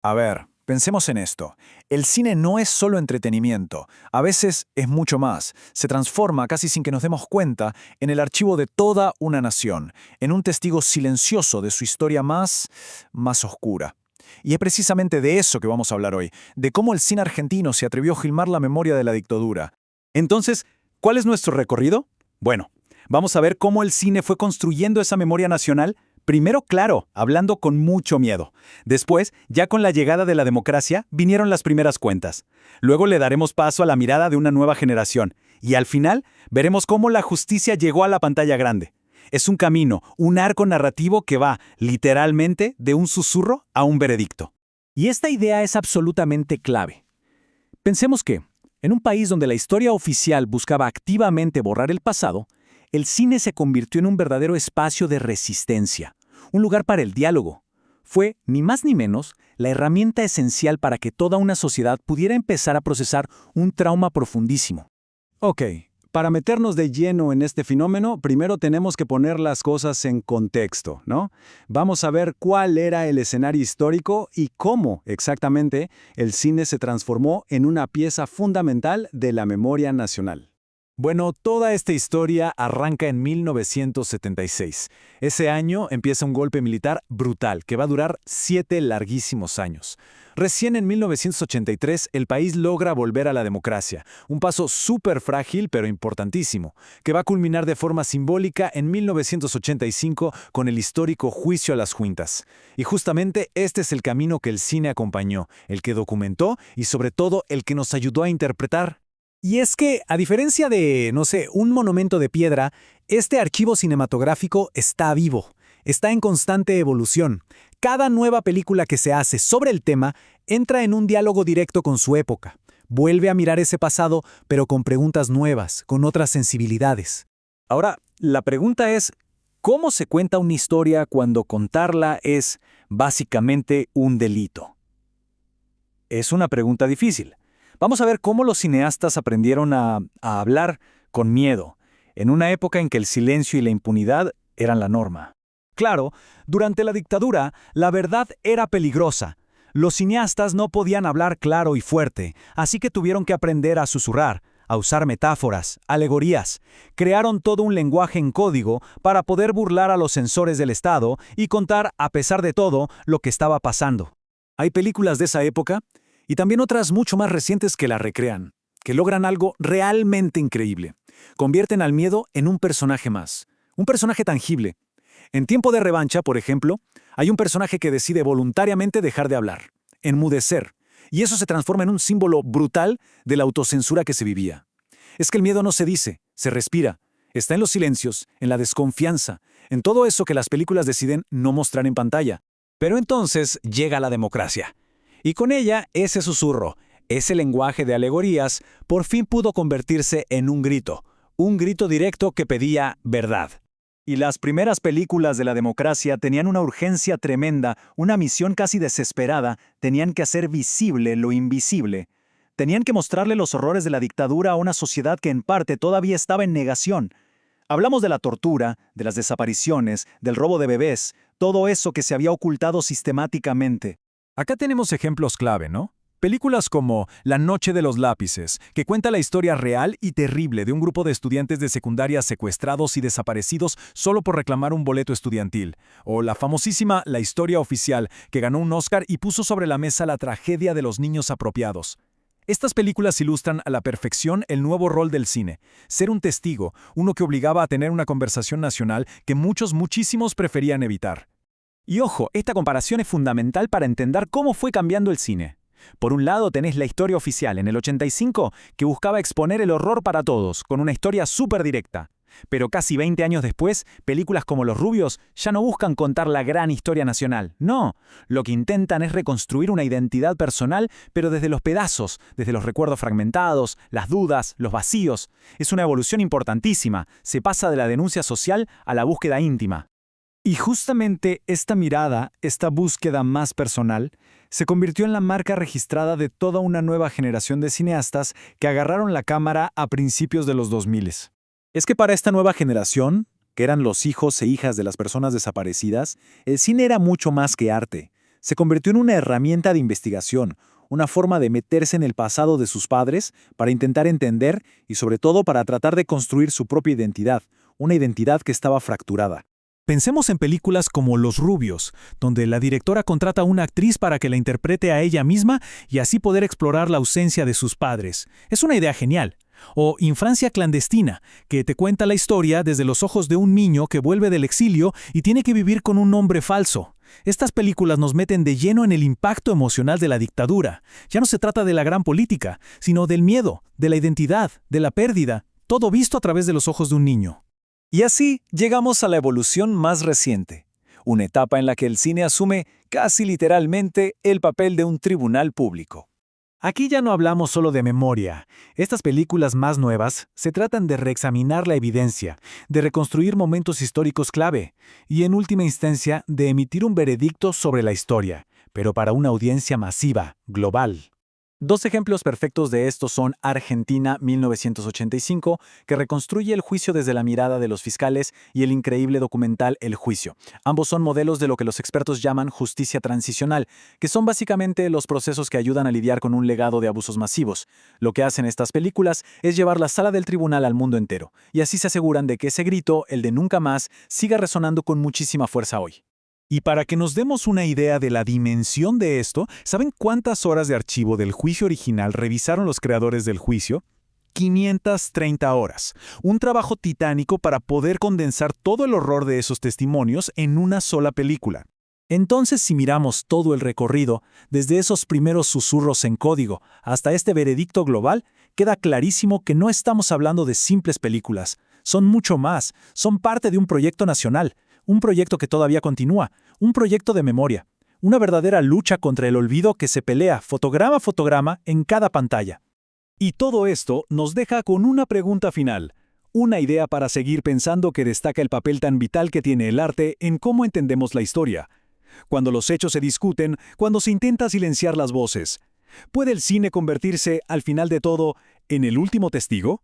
A ver, pensemos en esto. El cine no es solo entretenimiento, a veces es mucho más. Se transforma, casi sin que nos demos cuenta, en el archivo de toda una nación, en un testigo silencioso de su historia más oscura. Y es precisamente de eso que vamos a hablar hoy, de cómo el cine argentino se atrevió a filmar la memoria de la dictadura. Entonces, ¿cuál es nuestro recorrido? Bueno, vamos a ver cómo el cine fue construyendo esa memoria nacional. Primero, claro, hablando con mucho miedo. Después, ya con la llegada de la democracia, vinieron las primeras cuentas. Luego le daremos paso a la mirada de una nueva generación. Y al final, veremos cómo la justicia llegó a la pantalla grande. Es un camino, un arco narrativo que va, literalmente, de un susurro a un veredicto. Y esta idea es absolutamente clave. Pensemos que, en un país donde la historia oficial buscaba activamente borrar el pasado, el cine se convirtió en un verdadero espacio de resistencia, un lugar para el diálogo. Fue, ni más ni menos, la herramienta esencial para que toda una sociedad pudiera empezar a procesar un trauma profundísimo. Ok, para meternos de lleno en este fenómeno, primero tenemos que poner las cosas en contexto, ¿no? Vamos a ver cuál era el escenario histórico y cómo, exactamente, el cine se transformó en una pieza fundamental de la memoria nacional. Bueno, toda esta historia arranca en 1976. Ese año empieza un golpe militar brutal que va a durar 7 larguísimos años. Recién en 1983 el país logra volver a la democracia, un paso súper frágil pero importantísimo, que va a culminar de forma simbólica en 1985 con el histórico juicio a las juntas. Y justamente este es el camino que el cine acompañó, el que documentó y sobre todo el que nos ayudó a interpretar. Y es que, a diferencia de, un monumento de piedra, este archivo cinematográfico está vivo, está en constante evolución. Cada nueva película que se hace sobre el tema entra en un diálogo directo con su época. Vuelve a mirar ese pasado, pero con preguntas nuevas, con otras sensibilidades. Ahora, la pregunta es, ¿cómo se cuenta una historia cuando contarla es, básicamente, un delito? Es una pregunta difícil. Vamos a ver cómo los cineastas aprendieron a hablar con miedo, en una época en que el silencio y la impunidad eran la norma. Claro, durante la dictadura, la verdad era peligrosa. Los cineastas no podían hablar claro y fuerte, así que tuvieron que aprender a susurrar, a usar metáforas, alegorías. Crearon todo un lenguaje en código para poder burlar a los censores del Estado y contar, a pesar de todo, lo que estaba pasando. Hay películas de esa época y también otras mucho más recientes que la recrean, que logran algo realmente increíble. Convierten al miedo en un personaje más, un personaje tangible. En Tiempo de Revancha, por ejemplo, hay un personaje que decide voluntariamente dejar de hablar, enmudecer, y eso se transforma en un símbolo brutal de la autocensura que se vivía. Es que el miedo no se dice, se respira, está en los silencios, en la desconfianza, en todo eso que las películas deciden no mostrar en pantalla. Pero entonces llega la democracia. Y con ella, ese susurro, ese lenguaje de alegorías, por fin pudo convertirse en un grito directo que pedía verdad. Y las primeras películas de la democracia tenían una urgencia tremenda, una misión casi desesperada, tenían que hacer visible lo invisible. Tenían que mostrarle los horrores de la dictadura a una sociedad que en parte todavía estaba en negación. Hablamos de la tortura, de las desapariciones, del robo de bebés, todo eso que se había ocultado sistemáticamente. Acá tenemos ejemplos clave, ¿no? Películas como La noche de los lápices, que cuenta la historia real y terrible de un grupo de estudiantes de secundaria secuestrados y desaparecidos solo por reclamar un boleto estudiantil. O la famosísima La historia oficial, que ganó un Oscar y puso sobre la mesa la tragedia de los niños apropiados. Estas películas ilustran a la perfección el nuevo rol del cine, ser un testigo, uno que obligaba a tener una conversación nacional que muchísimos preferían evitar. Y ojo, esta comparación es fundamental para entender cómo fue cambiando el cine. Por un lado tenés La historia oficial en el 85, que buscaba exponer el horror para todos, con una historia súper directa. Pero casi 20 años después, películas como Los rubios ya no buscan contar la gran historia nacional. No, lo que intentan es reconstruir una identidad personal, pero desde los pedazos, desde los recuerdos fragmentados, las dudas, los vacíos. Es una evolución importantísima, se pasa de la denuncia social a la búsqueda íntima. Y justamente esta mirada, esta búsqueda más personal, se convirtió en la marca registrada de toda una nueva generación de cineastas que agarraron la cámara a principios de los 2000. Es que para esta nueva generación, que eran los hijos e hijas de las personas desaparecidas, el cine era mucho más que arte. Se convirtió en una herramienta de investigación, una forma de meterse en el pasado de sus padres para intentar entender y sobre todo para tratar de construir su propia identidad, una identidad que estaba fracturada. Pensemos en películas como Los Rubios, donde la directora contrata a una actriz para que la interprete a ella misma y así poder explorar la ausencia de sus padres. Es una idea genial. O Infancia clandestina, que te cuenta la historia desde los ojos de un niño que vuelve del exilio y tiene que vivir con un nombre falso. Estas películas nos meten de lleno en el impacto emocional de la dictadura. Ya no se trata de la gran política, sino del miedo, de la identidad, de la pérdida, todo visto a través de los ojos de un niño. Y así llegamos a la evolución más reciente, una etapa en la que el cine asume casi literalmente el papel de un tribunal público. Aquí ya no hablamos solo de memoria. Estas películas más nuevas se tratan de reexaminar la evidencia, de reconstruir momentos históricos clave y, en última instancia, de emitir un veredicto sobre la historia, pero para una audiencia masiva, global. Dos ejemplos perfectos de esto son Argentina 1985, que reconstruye el juicio desde la mirada de los fiscales, y el increíble documental El Juicio. Ambos son modelos de lo que los expertos llaman justicia transicional, que son básicamente los procesos que ayudan a lidiar con un legado de abusos masivos. Lo que hacen estas películas es llevar la sala del tribunal al mundo entero, y así se aseguran de que ese grito, el de nunca más, siga resonando con muchísima fuerza hoy. Y para que nos demos una idea de la dimensión de esto, ¿saben cuántas horas de archivo del juicio original revisaron los creadores del juicio? 530 horas. Un trabajo titánico para poder condensar todo el horror de esos testimonios en una sola película. Entonces, si miramos todo el recorrido, desde esos primeros susurros en código hasta este veredicto global, queda clarísimo que no estamos hablando de simples películas. Son mucho más. Son parte de un proyecto nacional. Un proyecto que todavía continúa, un proyecto de memoria, una verdadera lucha contra el olvido que se pelea fotograma a fotograma en cada pantalla. Y todo esto nos deja con una pregunta final, una idea para seguir pensando que destaca el papel tan vital que tiene el arte en cómo entendemos la historia. Cuando los hechos se discuten, cuando se intenta silenciar las voces, ¿puede el cine convertirse, al final de todo, en el último testigo?